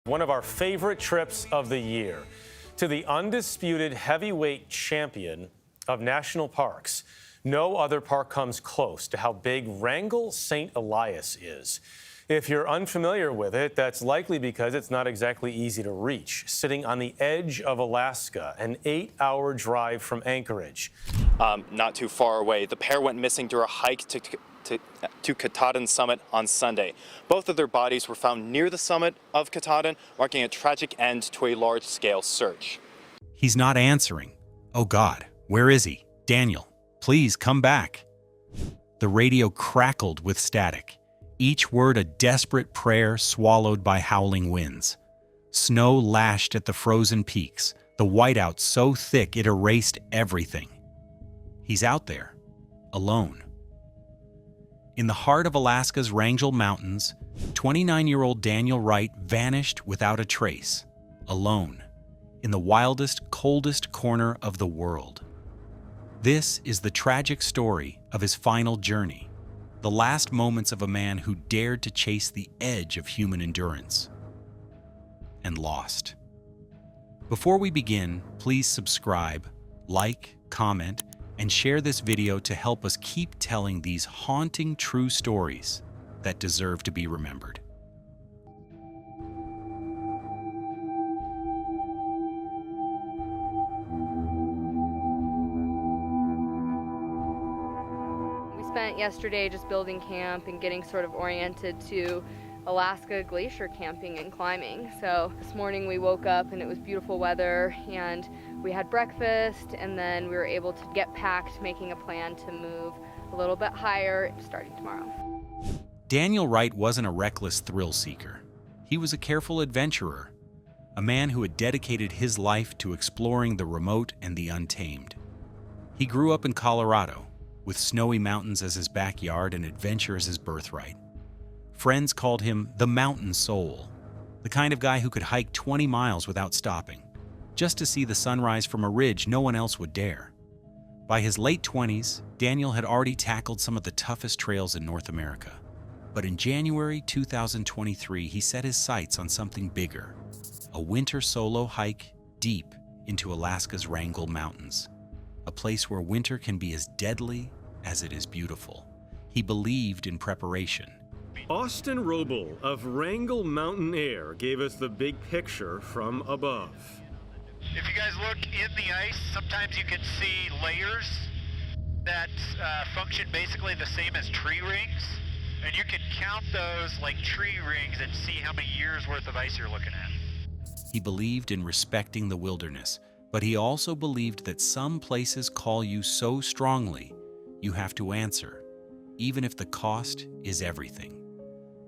One of our favorite trips of the year to the undisputed heavyweight champion of national parks. No other park comes close to how big Wrangell St. Elias is. If you're unfamiliar with it, that's likely because it's not exactly easy to reach. Sitting on the edge of Alaska, an 8-hour drive from Anchorage. Not too far away, the pair went missing during a hike to Katahdin Summit on Sunday. Both of their bodies were found near the summit of Katahdin, marking a tragic end to a large-scale search. He's not answering. Oh God, where is he? Daniel, please come back. The radio crackled with static, each word a desperate prayer swallowed by howling winds. Snow lashed at the frozen peaks, the whiteout so thick it erased everything. He's out there, alone. In the heart of Alaska's Wrangell Mountains, 29-year-old Daniel Wright vanished without a trace, alone, in the wildest, coldest corner of the world. This is the tragic story of his final journey, the last moments of a man who dared to chase the edge of human endurance and lost. Before we begin, please subscribe, like, comment, and share this video to help us keep telling these haunting true stories that deserve to be remembered. We spent yesterday just building camp and getting sort of oriented to Alaska glacier camping and climbing. So this morning we woke up and it was beautiful weather and we had breakfast, and then we were able to get packed, making a plan to move a little bit higher starting tomorrow. Daniel Wright wasn't a reckless thrill seeker. He was a careful adventurer, a man who had dedicated his life to exploring the remote and the untamed. He grew up in Colorado, with snowy mountains as his backyard and adventure as his birthright. Friends called him the mountain soul, the kind of guy who could hike 20 miles without stopping, just to see the sunrise from a ridge no one else would dare. By his late 20s, Daniel had already tackled some of the toughest trails in North America. But in January 2023, he set his sights on something bigger, a winter solo hike deep into Alaska's Wrangell Mountains, a place where winter can be as deadly as it is beautiful. He believed in preparation. Austin Roble of Wrangell Mountain Air gave us the big picture from above. If you guys look in the ice, sometimes you can see layers that function basically the same as tree rings. And you can count those like tree rings and see how many years worth of ice you're looking at. He believed in respecting the wilderness, but he also believed that some places call you so strongly, you have to answer, even if the cost is everything.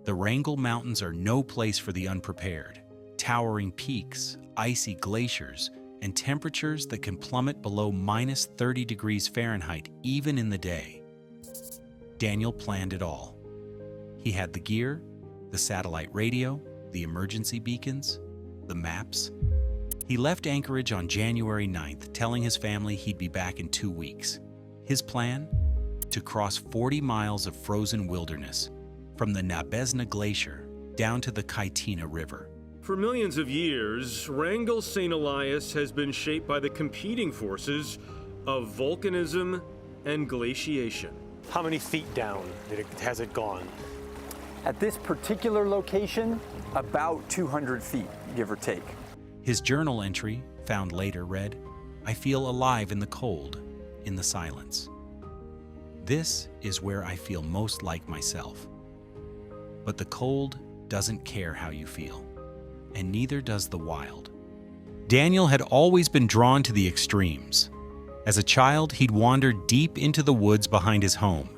The Wrangell Mountains are no place for the unprepared. Towering peaks, icy glaciers, and temperatures that can plummet below minus 30 degrees Fahrenheit even in the day. Daniel planned it all. He had the gear, the satellite radio, the emergency beacons, the maps. He left Anchorage on January 9th, telling his family he'd be back in 2 weeks. His plan? To cross 40 miles of frozen wilderness, from the Nabesna Glacier down to the Kaitina River. For millions of years, Wrangell St. Elias has been shaped by the competing forces of volcanism and glaciation. How many feet down has it gone? At this particular location, about 200 feet, give or take. His journal entry, found later, read, "I feel alive in the cold, in the silence. This is where I feel most like myself. But the cold doesn't care how you feel, and neither does the wild." Daniel had always been drawn to the extremes. As a child, he'd wandered deep into the woods behind his home,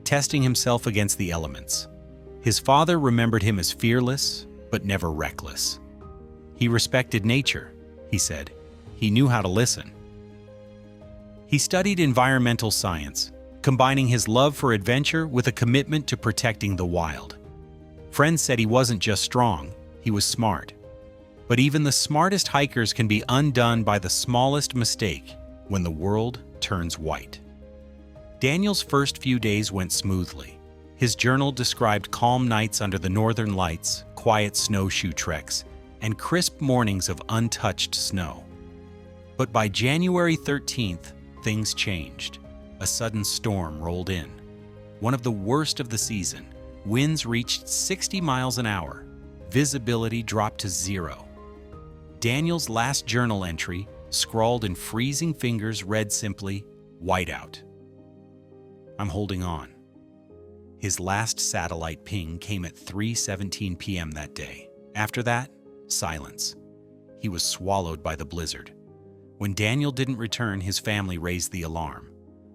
testing himself against the elements. His father remembered him as fearless, but never reckless. He respected nature, he said. He knew how to listen. He studied environmental science, combining his love for adventure with a commitment to protecting the wild. Friends said he wasn't just strong, he was smart. But even the smartest hikers can be undone by the smallest mistake when the world turns white. Daniel's first few days went smoothly. His journal described calm nights under the northern lights, quiet snowshoe treks, and crisp mornings of untouched snow. But by January 13th, things changed. A sudden storm rolled in. One of the worst of the season. Winds reached 60 miles an hour. Visibility dropped to 0. Daniel's last journal entry, scrawled in freezing fingers, read simply, "Whiteout." I'm holding on. His last satellite ping came at 3:17 p.m. that day. After that, silence. He was swallowed by the blizzard. When Daniel didn't return, his family raised the alarm.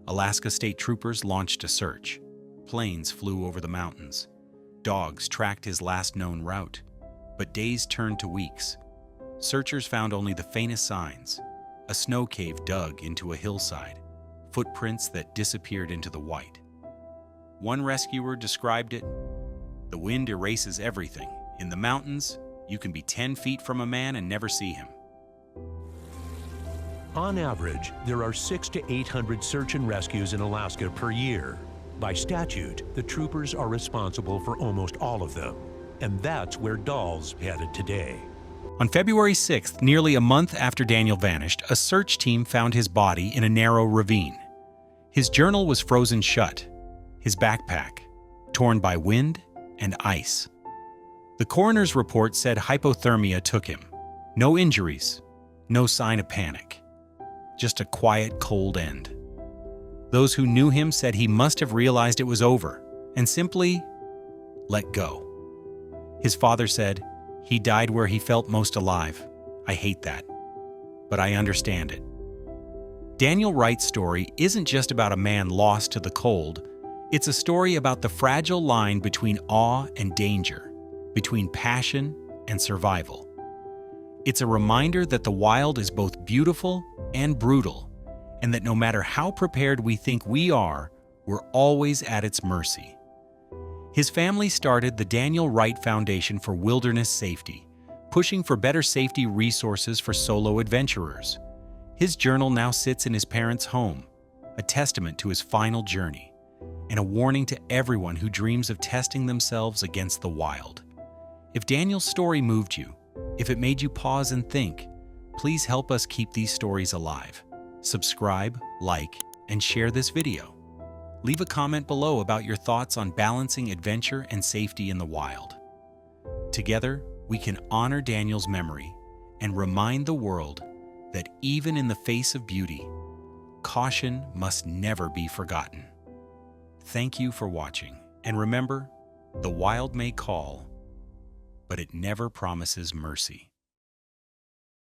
Alaska State Troopers launched a search. Planes flew over the mountains. Dogs tracked his last known route. But days turned to weeks. Searchers found only the faintest signs. A snow cave dug into a hillside. Footprints that disappeared into the white. One rescuer described it, "The wind erases everything. In the mountains, you can be 10 feet from a man and never see him." On average, there are 600 to 800 search and rescues in Alaska per year. By statute, the troopers are responsible for almost all of them. And that's where Dahl's headed today. On February 6th, nearly a month after Daniel vanished, a search team found his body in a narrow ravine. His journal was frozen shut, his backpack torn by wind and ice. The coroner's report said hypothermia took him. No injuries, no sign of panic. Just a quiet, cold end. Those who knew him said he must have realized it was over and simply let go. His father said, "He died where he felt most alive. I hate that, but I understand it." Daniel Wright's story isn't just about a man lost to the cold. It's a story about the fragile line between awe and danger, between passion and survival. It's a reminder that the wild is both beautiful and brutal, and that no matter how prepared we think we are, we're always at its mercy. His family started the Daniel Wright Foundation for Wilderness Safety, pushing for better safety resources for solo adventurers. His journal now sits in his parents' home, a testament to his final journey, and a warning to everyone who dreams of testing themselves against the wild. If Daniel's story moved you, if it made you pause and think, please help us keep these stories alive. Subscribe, like, and share this video. Leave a comment below about your thoughts on balancing adventure and safety in the wild. Together, we can honor Daniel's memory and remind the world that even in the face of beauty, caution must never be forgotten. Thank you for watching, and remember, the wild may call, but it never promises mercy.